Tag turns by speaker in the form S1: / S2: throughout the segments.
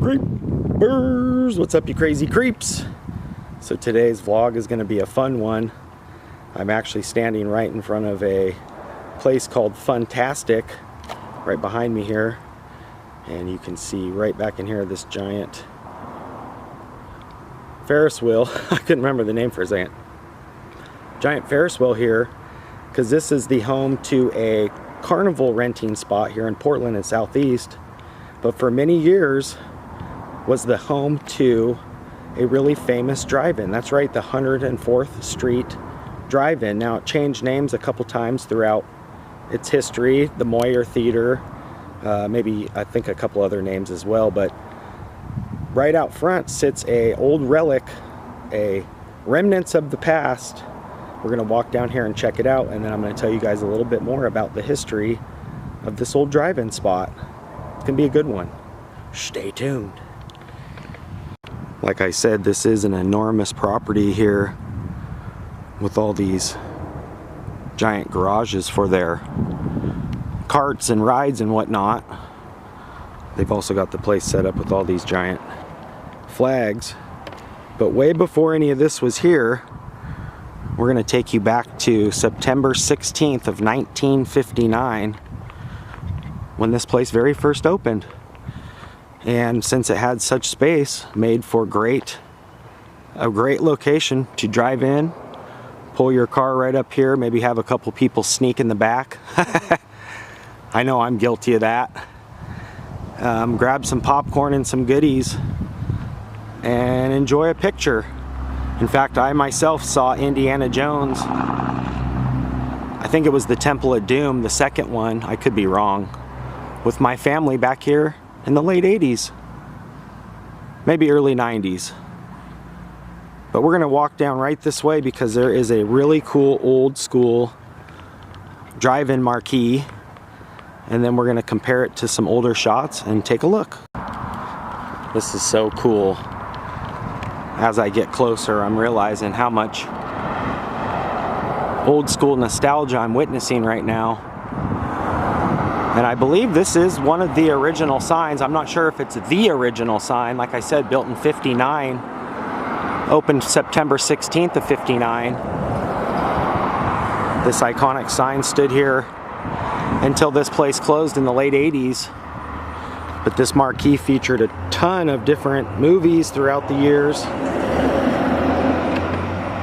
S1: Creepers! What's up, you crazy creeps? So today's vlog is going to be a fun one. I'm actually standing right in front of a place called Funtastic, right behind me here. And you can see right back in here this giant Ferris wheel. I couldn't remember the name for a second. Giant Ferris wheel here, because this is the home to a carnival renting spot here in Portland and Southeast. But for many years was the home to a really famous drive-in. That's right, the 104th Street Drive-In. Now it changed names a couple times throughout its history. The Moyer Theater, maybe I think a couple other names as well. But right out front sits a old relic, a remnants of the past. We're gonna walk down here and check it out, and then I'm gonna tell you guys a little bit more about the history of this old drive-in spot. It's gonna be a good one. Stay tuned. Like I said, this is an enormous property here with all these giant garages for their carts and rides and whatnot. They've also got the place set up with all these giant flags. But way before any of this was here, we're going to take you back to September 16th of 1959 when this place very first opened. And since it had such space, made for a great location to drive in, pull your car right up here, maybe have a couple people sneak in the back. I know I'm guilty of that. Grab some popcorn and some goodies and enjoy a picture. In fact, I myself saw Indiana Jones. I think it was the Temple of Doom, the second one, I could be wrong, with my family back here in the late 80s, maybe early 90s. But we're gonna walk down right this way because there is a really cool old school drive-in marquee, and then we're gonna compare it to some older shots and take a look. This is so cool. As I get closer, I'm realizing how much old school nostalgia I'm witnessing right now. And I believe this is one of the original signs. I'm not sure if it's the original sign. Like I said, built in 59, opened September 16th of 59. This iconic sign stood here until this place closed in the late 80s. But this marquee featured a ton of different movies throughout the years.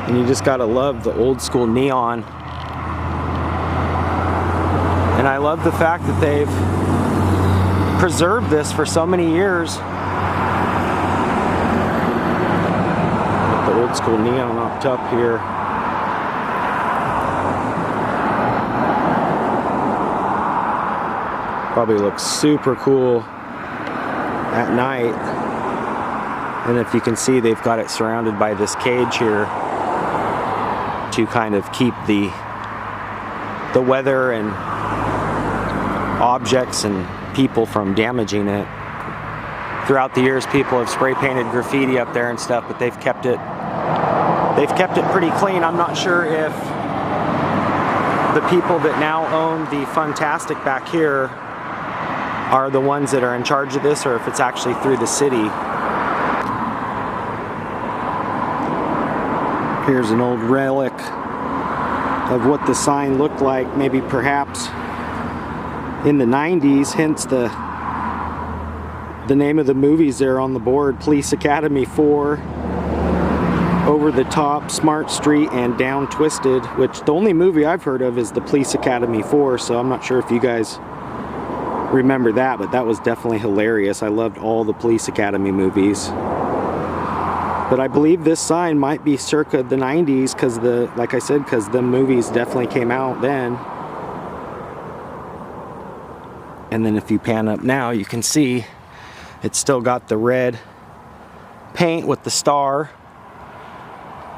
S1: And you just gotta love the old school neon. And I love the fact that they've preserved this for so many years. The old school neon up top here. Probably looks super cool at night. And if you can see, they've got it surrounded by this cage here to kind of keep the weather and objects and people from damaging it. Throughout the years, people have spray painted graffiti up there and stuff, but they've kept it pretty clean. I'm not sure if the people that now own the Funtastic back here are the ones that are in charge of this, or if it's actually through the city. Here's an old relic of what the sign looked like, maybe perhaps in the 90s, hence the name of the movies there on the board: Police Academy 4, Over the Top, Smart Street, and Down Twisted, which the only movie I've heard of is the Police Academy 4, so I'm not sure if you guys remember that, but that was definitely hilarious. I loved all the Police Academy movies. But I believe this sign might be circa the 90s, because like I said, because the movies definitely came out then. And then if you pan up now, you can see it's still got the red paint with the star.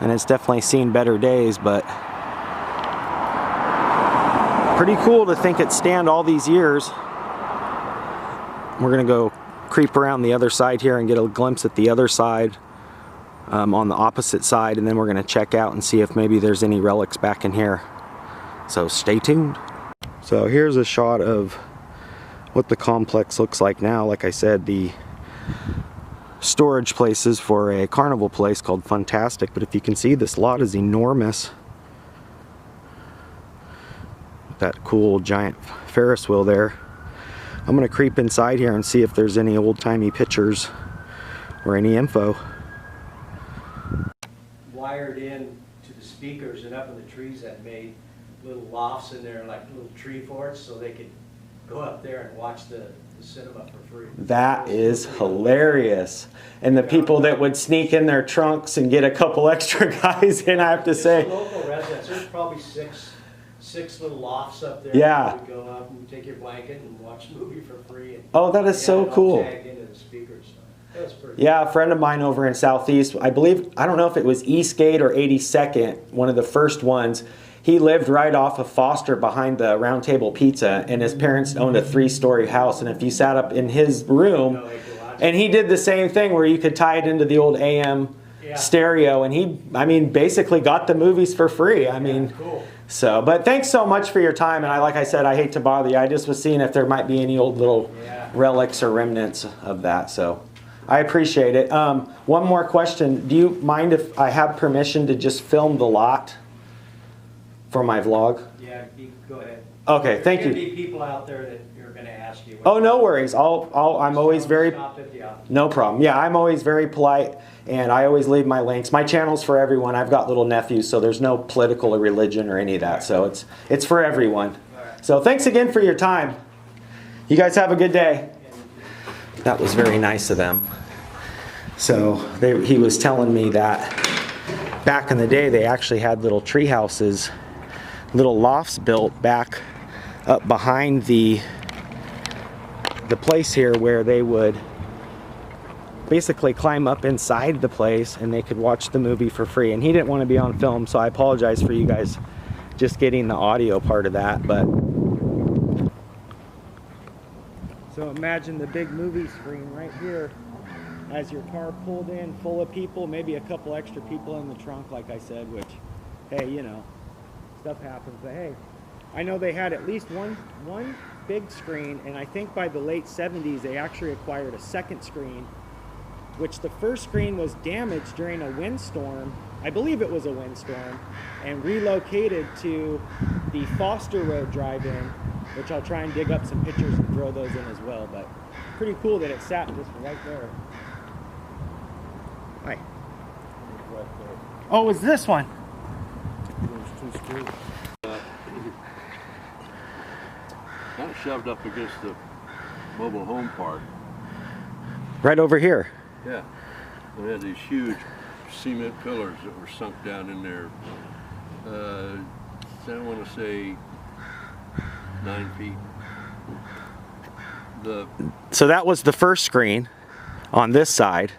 S1: And it's definitely seen better days, but pretty cool to think it stand all these years. We're gonna go creep around the other side here and get a glimpse at the other side, on the opposite side, and then we're gonna check out and see if maybe there's any relics back in here. So stay tuned. So here's a shot of what the complex looks like now. Like I said, the storage places for a carnival place called Funtastic. But if you can see, this lot is enormous. That cool giant Ferris wheel there. I'm gonna creep inside here and see if there's any old-timey pictures or any info.
S2: Wired in to the speakers, and up in the trees that made little lofts in there, like little tree forts, so they could go up there and watch the cinema for free.
S1: That is hilarious. And the people that would sneak in their trunks and get a couple extra guys in, I have to say.
S2: The local residents, there's probably six little lofts up there.
S1: Yeah.
S2: You would go up and take your blanket and watch a movie for free. And
S1: oh, that is so cool.
S2: tagged into the speakers. So that was pretty
S1: yeah, a friend of mine over in Southeast, I believe, I don't know if it was Eastgate or 82nd, one of the first ones. He lived right off of Foster behind the Round Table Pizza, and his parents owned a 3-story house. And if you sat up in his room, and he did the same thing where you could tie it into the old AM stereo, and he, I mean, basically got the movies for free. I mean,
S2: cool.
S1: So, but thanks so much for your time. And like I said, I hate to bother you. I just was seeing if there might be any old little relics or remnants of that. So I appreciate it. One more question. Do you mind if I have permission to just film the lot for my vlog?
S2: Yeah, go ahead.
S1: Okay, thank you.
S2: There's going to be people out there that are going to ask you.
S1: Oh, no worries. I'm always very... No problem. Yeah, I'm always very polite, and I always leave my links. My channel's for everyone. I've got little nephews, so there's no political or religion or any of that. So it's for everyone. So thanks again for your time. You guys have a good day. That was very nice of them. So he was telling me that back in the day, they actually had little tree houses, little lofts built back up behind the place here, where they would basically climb up inside the place and they could watch the movie for free. And he didn't want to be on film, so I apologize for you guys just getting the audio part of that. But so imagine the big movie screen right here as your car pulled in full of people, maybe a couple extra people in the trunk, like I said, which, hey, you know, stuff happens. But hey, I know they had at least one big screen, and I think by the late 70s they actually acquired a second screen, which the first screen was damaged during a windstorm. I believe it was a windstorm, and relocated to the Foster Road drive-in, which I'll try and dig up some pictures and throw those in as well. But pretty cool that it sat just right there. Hi. Oh, it was this one?
S3: Kind of shoved up against the mobile home park.
S1: Right over here.
S3: Yeah. They had these huge cement pillars that were sunk down in there. I want to say 9 feet.
S1: So that was the first screen on this side.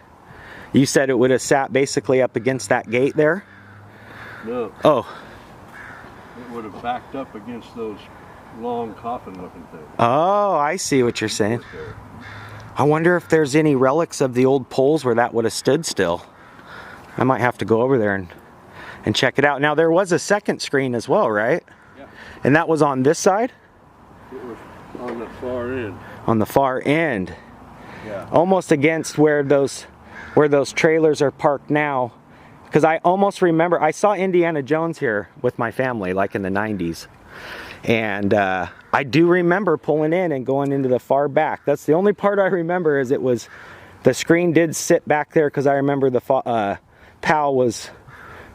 S1: You said it would have sat basically up against that gate there?
S3: No.
S1: Oh.
S3: It would have backed up against those long coffin-looking things.
S1: Oh, I see what you're saying. I wonder if there's any relics of the old poles where that would have stood still. I might have to go over there and check it out. Now, there was a second screen as well, right?
S3: Yeah.
S1: And that was on this side?
S3: It was on the far end.
S1: On the far end.
S3: Yeah.
S1: Almost against where those trailers are parked now. Because I almost remember, I saw Indiana Jones here with my family, like in the 90s. And I do remember pulling in and going into the far back. That's the only part I remember, is the screen did sit back there, because I remember the PAL was,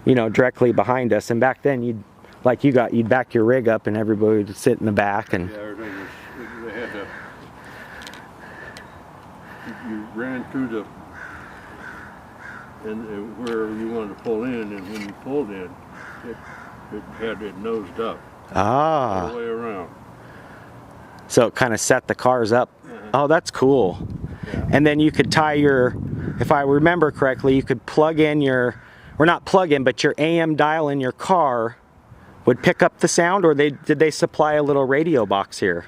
S1: you know, directly behind us. And back then, you'd back your rig up and everybody would sit in the back. And
S3: yeah, everything was, they had to, you ran through and where you wanted to pull in, and when you pulled in, it had it nosed up.
S1: Ah.
S3: All the way around.
S1: So it kind of set the cars up. Oh, that's cool.
S3: Yeah.
S1: And then you could tie if I remember correctly, you could plug in but your AM dial in your car would pick up the sound, or did they supply a little radio box here?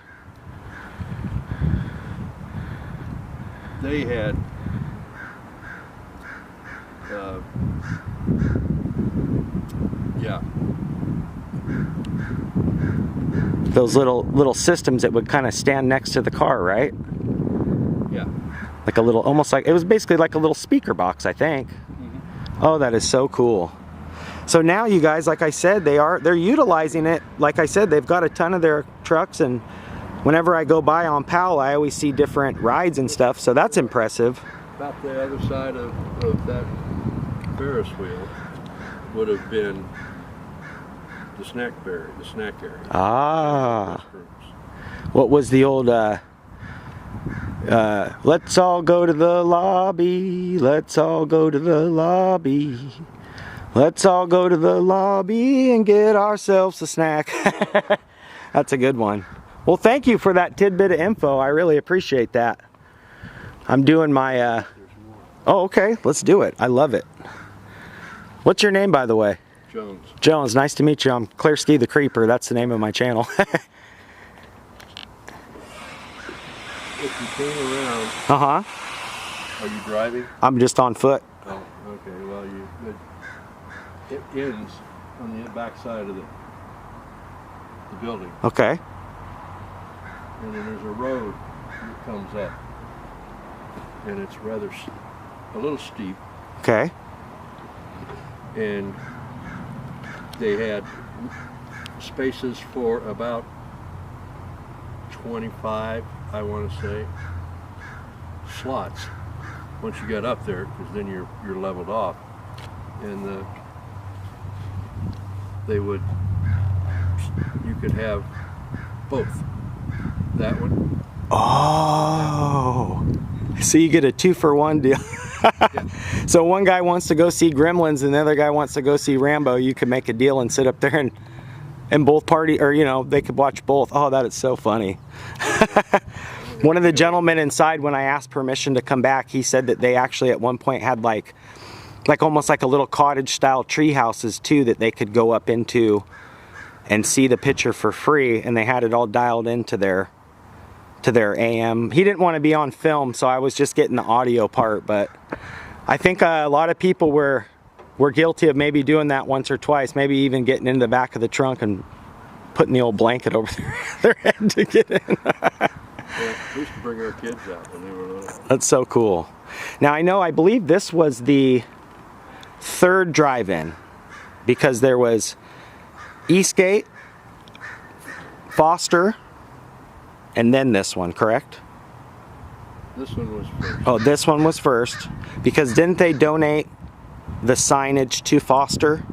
S3: They had yeah.
S1: Those little systems that would kind of stand next to the car, right?
S3: Yeah.
S1: Like a little, almost like, it was basically like a little speaker box, I think. Oh, that is so cool. So now you guys, like I said, they're utilizing it. Like I said, they've got a ton of their trucks, and whenever I go by on Powell, I always see different rides and stuff, so that's impressive.
S3: About the other side of that Ferris wheel would have been the snack area.
S1: Ah. What was the old, let's all go to the lobby, let's all go to the lobby, let's all go to the lobby and get ourselves a snack. That's a good one. Well, thank you for that tidbit of info. I really appreciate that. I'm doing my, oh, okay, let's do it. I love it. What's your name, by the way?
S3: Jones.
S1: Jones, nice to meet you. I'm Clearski the Creeper. That's the name of my channel.
S3: If you came around,
S1: Uh-huh.
S3: are you driving?
S1: I'm just on foot.
S3: Oh, okay. Well, it ends on the back side of the building,
S1: Okay.
S3: and then there's a road that comes up, and it's rather a little steep,
S1: Okay.
S3: and they had spaces for about 25, I want to say, slots once you got up there, because then you're leveled off, and you could have both. That one.
S1: Oh. So you get a 2-for-1 deal.
S3: Yeah.
S1: So one guy wants to go see Gremlins and the other guy wants to go see Rambo. You could make a deal and sit up there and both party, or you know, they could watch both. Oh, that is so funny. One of the gentlemen inside, when I asked permission to come back, he said that they actually at one point had like almost like a little cottage style tree houses too that they could go up into and see the picture for free, and they had it all dialed into their AM. He didn't want to be on film, so I was just getting the audio part, but I think a lot of people were guilty of maybe doing that once or twice, maybe even getting into the back of the trunk and putting the old blanket over their head to get in.
S3: Yeah, we used to bring our kids out when they were little.
S1: That's so cool. Now I believe this was the third drive-in, because there was Eastgate, Foster, and then this one, correct?
S3: This one was first.
S1: Oh, this one was first, because didn't they donate the signage to Foster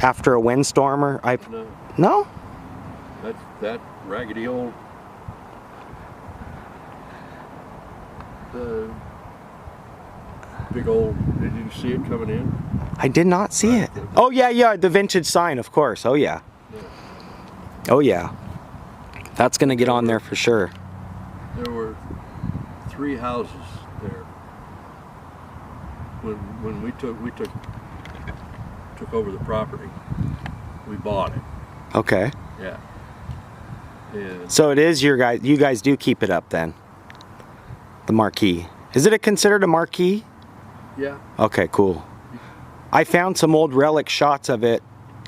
S1: after a windstorm? Or
S3: No,
S1: no?
S3: that raggedy old big old, did you see it coming in?
S1: I did not see it. Oh yeah, the vintage sign, of course. Oh yeah. Oh yeah. That's gonna get on there for sure.
S3: There were 3 houses there. When we took over the property, we bought it.
S1: Okay.
S3: Yeah. And
S1: So it is your guys. You guys do keep it up then. The marquee. Is it considered a marquee?
S3: yeah,
S1: Okay, cool. I found some old Relic shots of it.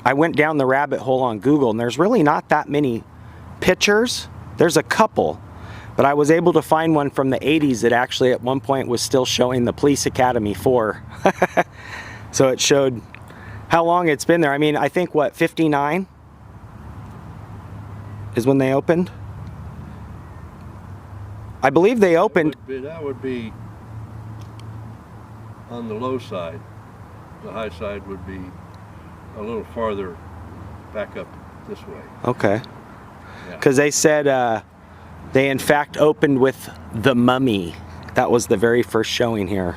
S1: I went down the rabbit hole on Google, and there's really not that many pictures. There's a couple, but I was able to find one from the 80s that actually at one point was still showing the Police Academy 4. So it showed how long it's been there. I mean, I think what, 59 is when they opened? I believe they opened.
S3: that would be on the low side. The high side would be a little farther back up this way.
S1: Okay.
S3: Yeah.
S1: Because they said they in fact opened with The Mummy. That was the very first showing here.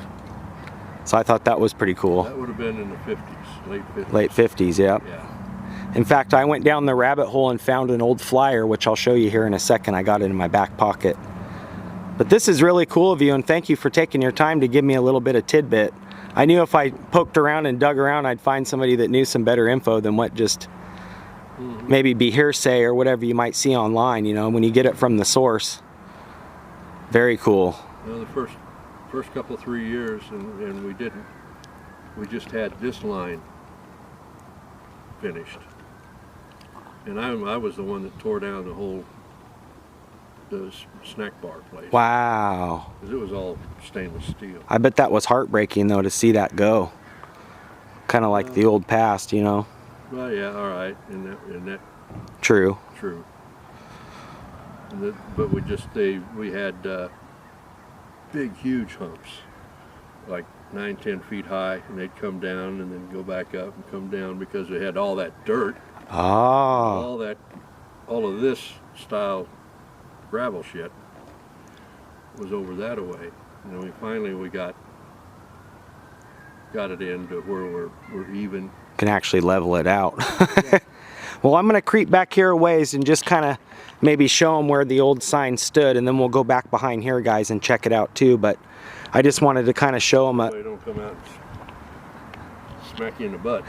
S1: So I thought that was pretty cool.
S3: That would have been in the 50s, late 50s.
S1: Late 50s, yeah.
S3: Yeah.
S1: In fact, I went down the rabbit hole and found an old flyer, which I'll show you here in a second. I got it in my back pocket. But this is really cool of you, and thank you for taking your time to give me a little bit of tidbit. I knew if I poked around and dug around, I'd find somebody that knew some better info than what just maybe be hearsay or whatever you might see online, you know, when you get it from the source. Very cool.
S3: Well, the first couple 3 years, and we didn't. We just had this line finished, and I was the one that tore down the whole snack bar place.
S1: Wow.
S3: 'Cause it was all stainless steel.
S1: I bet that was heartbreaking though to see that go. Kind of like the old past, you know.
S3: Well, yeah, all right, and that
S1: True.
S3: true. But we had big, huge humps, like 9-10 feet high, and they'd come down and then go back up and come down because we had all that dirt,
S1: Oh.
S3: all of this style gravel shit was over that away. And then finally we got it in to where we're even.
S1: Can actually level it out. Well, I'm gonna creep back here a ways and just kind of maybe show them where the old sign stood, and then we'll go back behind here, guys, and check it out too. But I just wanted to kind of show them.
S3: They don't come out and smack you in the butt.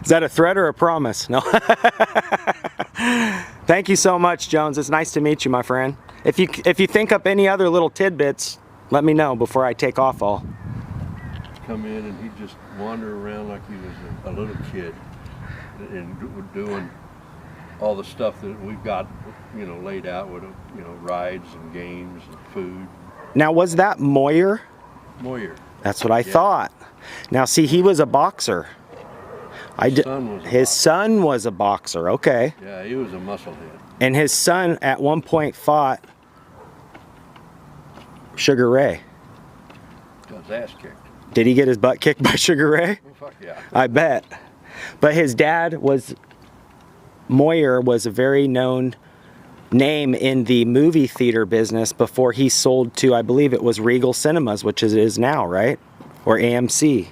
S1: Is that a threat or a promise? No. Thank you so much, Jones. It's nice to meet you, my friend. If you think up any other little tidbits, let me know before I take off. All.
S3: Come in and he'd just wander around like he was a little kid, and doing all the stuff that we've got, you know, laid out with, you know, rides and games and food.
S1: Now, was that Moyer?
S3: Moyer.
S1: That's what I thought. Now, see, he was a boxer. His son was a boxer. Okay.
S3: Yeah, he was a musclehead.
S1: And his son at one point fought Sugar Ray.
S3: Got his ass kicked.
S1: Did he get his butt kicked by Sugar Ray?
S3: Oh, fuck yeah.
S1: I bet. But his dad Moyer was a very known name in the movie theater business before he sold to, I believe it was Regal Cinemas, which it is now, right? Or AMC.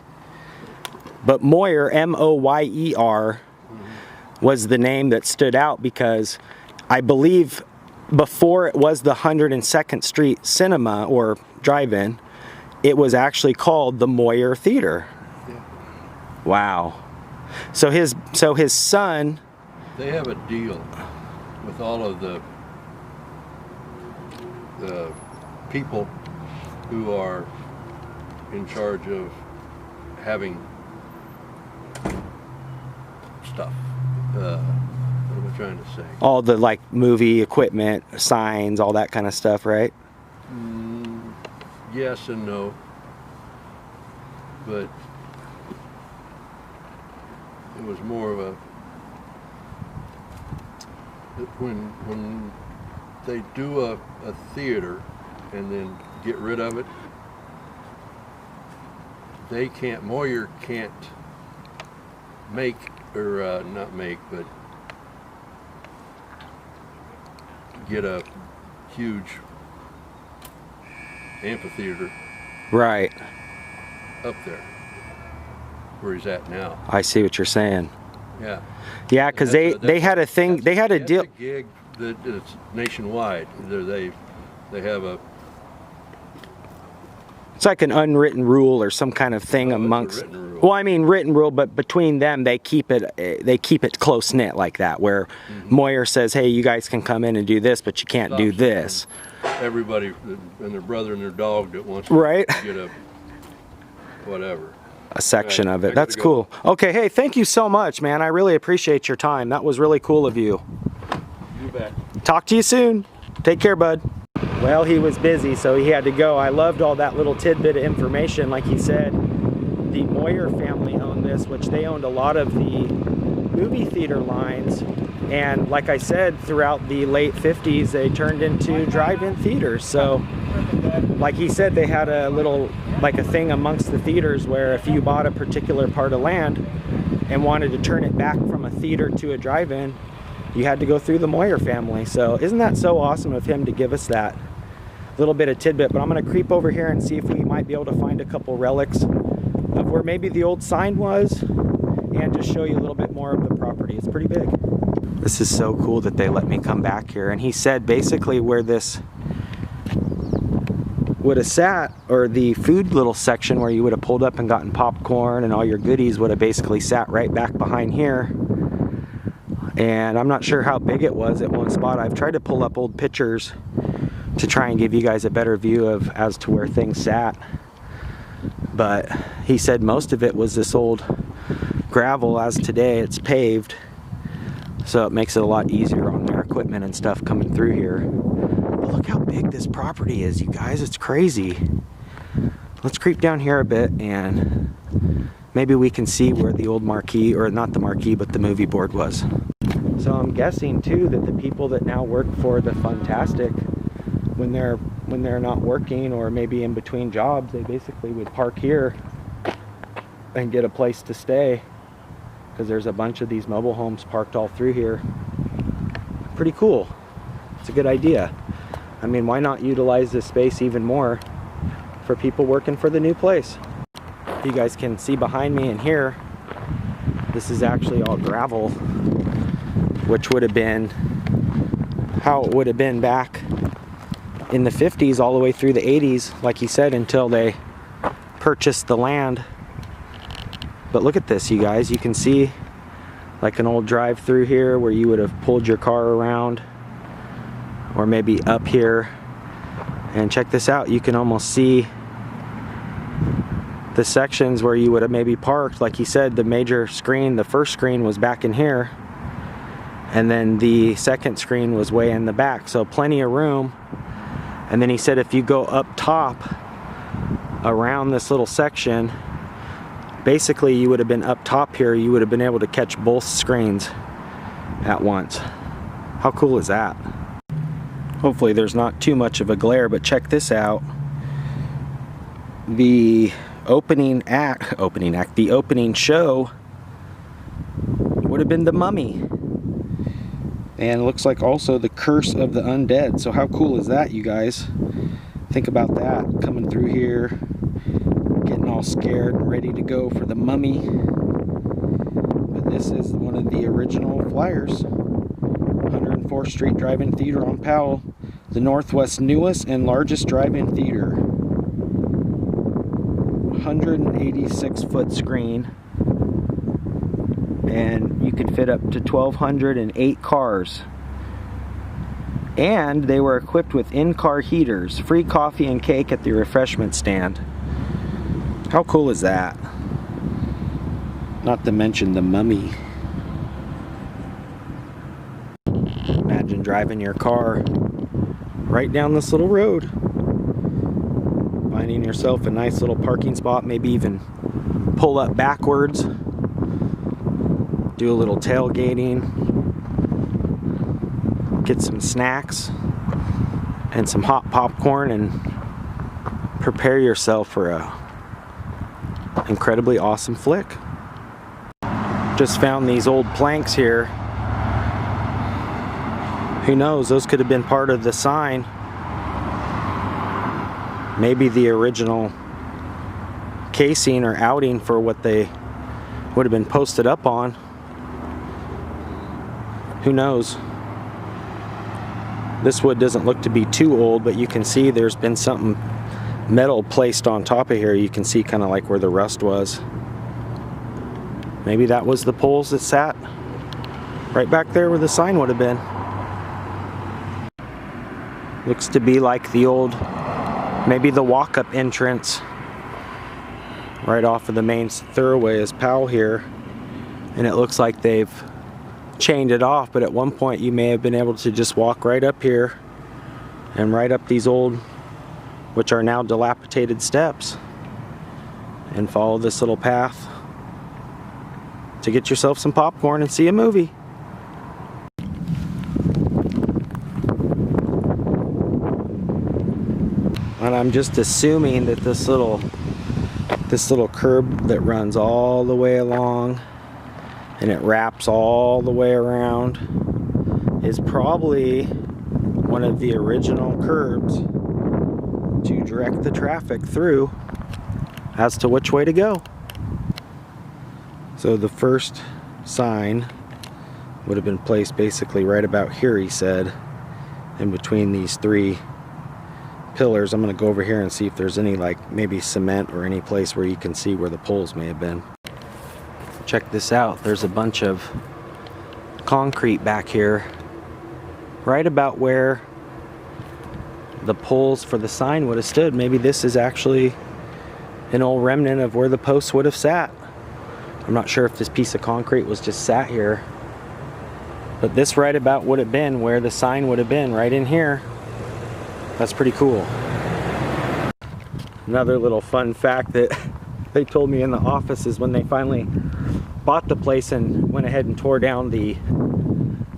S1: But Moyer, M-O-Y-E-R, was the name that stood out because I believe before it was the 102nd Street Cinema or drive-in, it was actually called the Moyer Theater.
S3: Yeah.
S1: Wow. So his son.
S3: They have a deal with all of the people who are in charge of having stuff. What am I trying to say?
S1: All the like movie equipment, signs, all that kind of stuff, right?
S3: Yes and no, but it was more of a when they do a theater and then get rid of it, Moyer can't make, or not make, but get a huge amphitheater
S1: Right.
S3: up there where he's at now.
S1: I see what you're saying.
S3: Yeah.
S1: Yeah, because they had a thing, they had a deal.
S3: That's a gig that's nationwide. They have a.
S1: It's like an unwritten rule or some kind of thing amongst.
S3: It's a written rule.
S1: Well, I mean written rule, but between them they keep it close knit like that. Where Moyer says, "Hey, you guys can come in and do this, but you can't do this."
S3: Everybody and their brother and their dog that wants to
S1: Right.
S3: get a whatever.
S1: A section
S3: Right,
S1: of
S3: I
S1: it. That's
S3: gotta go.
S1: cool. Okay, hey, thank you so much, man. I really appreciate your time. That was really cool of you.
S3: You bet.
S1: Talk to you soon. Take care, bud. Well, he was busy, so he had to go. I loved all that little tidbit of information. Like he said, the Moyer family owned this, which they owned a lot of the movie theater lines. And like I said, throughout the late 50s, they turned into drive-in theaters. So like he said, they had a little, like a thing amongst the theaters where if you bought a particular part of land and wanted to turn it back from a theater to a drive-in, you had to go through the Moyer family. So isn't that so awesome of him to give us that little bit of tidbit? But I'm going to creep over here and see if we might be able to find a couple relics of where maybe the old sign was and just show you a little bit more of the property. It's pretty big. This is so cool that they let me come back here. And he said basically where this would have sat, or the food little section where you would have pulled up and gotten popcorn and all your goodies, would have basically sat right back behind here. And I'm not sure how big it was at one spot. I've tried to pull up old pictures to try and give you guys a better view of as to where things sat. But he said most of it was this old gravel, as today it's paved. So it makes it a lot easier on their equipment. equipment and stuff coming through here. But look how big this property is, you guys. It's crazy. Let's creep down here a bit and maybe we can see where the old marquee, or not the marquee, but the movie board was. So I'm guessing too that the people that now work for the Funtastic, when they're not working or maybe in between jobs, they basically would park here and get a place to stay, because there's a bunch of these mobile homes parked all through here. Pretty cool. It's a good idea. I mean, why not utilize this space even more for people working for the new place? You guys can see behind me and here, this is actually all gravel, which would have been how it would have been back in the 50s all the way through the 80s, like he said, until they purchased the land. But look at this, you guys. You can see like an old drive through here where you would have pulled your car around, or maybe up here. And check this out, you can almost see the sections where you would have maybe parked. Like he said, the major screen, the first screen was back in here, and then the second screen was way in the back, so plenty of room. And then he said if you go up top around this little section, basically you would have been up top here, you would have been able to catch both screens at once. How cool is that? Hopefully there's not too much of a glare, but check this out. The opening show would have been The Mummy. And it looks like also The Curse of the Undead. So how cool is that, you guys? Think about that, coming through here, getting all scared and ready to go for The Mummy. But this is one of the original flyers. 104th Street Drive-In Theater on Powell, the Northwest's newest and largest drive-in theater. 186-foot screen, and you could fit up to 1,208 cars. And they were equipped with in-car heaters, free coffee and cake at the refreshment stand. How cool is that? Not to mention The Mummy. Imagine driving your car right down this little road, finding yourself a nice little parking spot, maybe even pull up backwards, do a little tailgating, get some snacks and some hot popcorn, and prepare yourself for a incredibly awesome flick. Just found these old planks here. Who knows, those could have been part of the sign. Maybe the original casing or outing for what they would have been posted up on. Who knows? This wood doesn't look to be too old, but you can see there's been something metal placed on top of here. You can see kind of like where the rust was. Maybe that was the poles that sat right back there where the sign would have been. Looks to be like the old, maybe the walk-up entrance right off of the main thoroughway is Powell here. And it looks like they've chained it off, but at one point you may have been able to just walk right up here and right up these old, which are now dilapidated steps, and follow this little path to get yourself some popcorn and see a movie. And I'm just assuming that this little curb that runs all the way along and it wraps all the way around is probably one of the original curbs to direct the traffic through as to which way to go. So the first sign would have been placed basically right about here, he said, in between these three pillars. I'm going to go over here and see if there's any, like, maybe cement or any place where you can see where the poles may have been. Check this out. There's a bunch of concrete back here right about where the poles for the sign would have stood. Maybe this is actually an old remnant of where the posts would have sat. I'm not sure if this piece of concrete was just sat here But this right about would have been where the sign would have been, right in here. That's pretty cool. Another little fun fact that they told me in the office is when they finally bought the place and went ahead and tore down the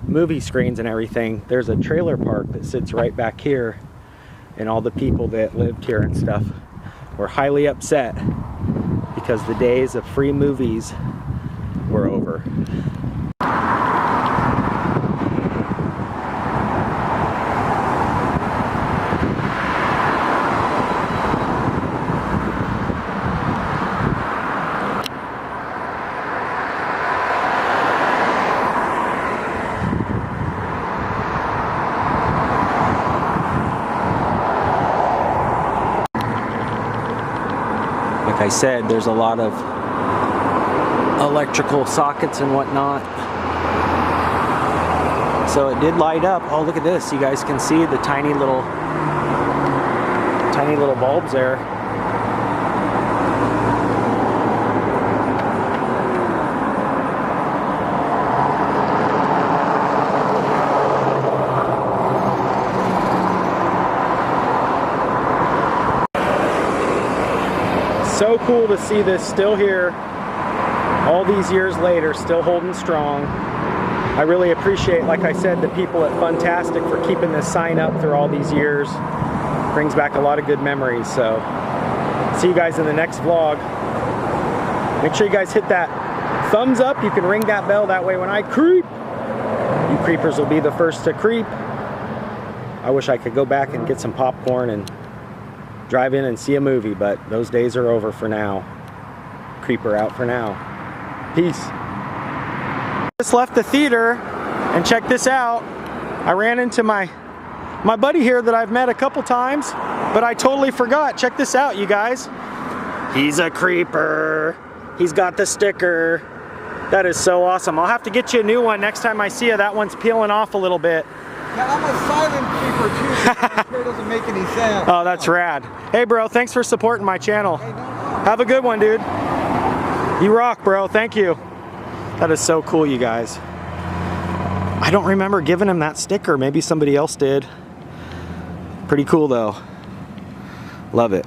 S1: movie screens and everything, there's a trailer park that sits right back here, and all the people that lived here and stuff were highly upset because the days of free movies were over. Like I said, there's a lot of electrical sockets and whatnot. So it did light up. Oh, look at this. You guys can see the tiny little bulbs there. So cool to see this still here all these years later, still holding strong. I really appreciate, like I said, the people at Funtastic for keeping this sign up through all these years. Brings back a lot of good memories. So see you guys in the next vlog. Make sure you guys hit that thumbs up. You can ring that bell, that way when I creep, you creepers will be the first to creep. I wish I could go back and get some popcorn and drive in and see a movie, but those days are over for now. Creeper out for now. Peace. Just left the theater, and check this out. I ran into my buddy here that I've met a couple times, but I totally forgot. Check this out, you guys. He's a creeper. He's got the sticker. That is so awesome. I'll have to get you a new one next time I see you. That one's peeling off a little bit.
S4: Yeah, I'm a silent creeper too, so my hair doesn't make any sound.
S1: Oh, that's rad. Hey bro, thanks for supporting my channel.
S4: Hey, no.
S1: Have a good one, dude. You rock, bro. Thank you. That is so cool, you guys. I don't remember giving him that sticker. Maybe somebody else did. Pretty cool though. Love it.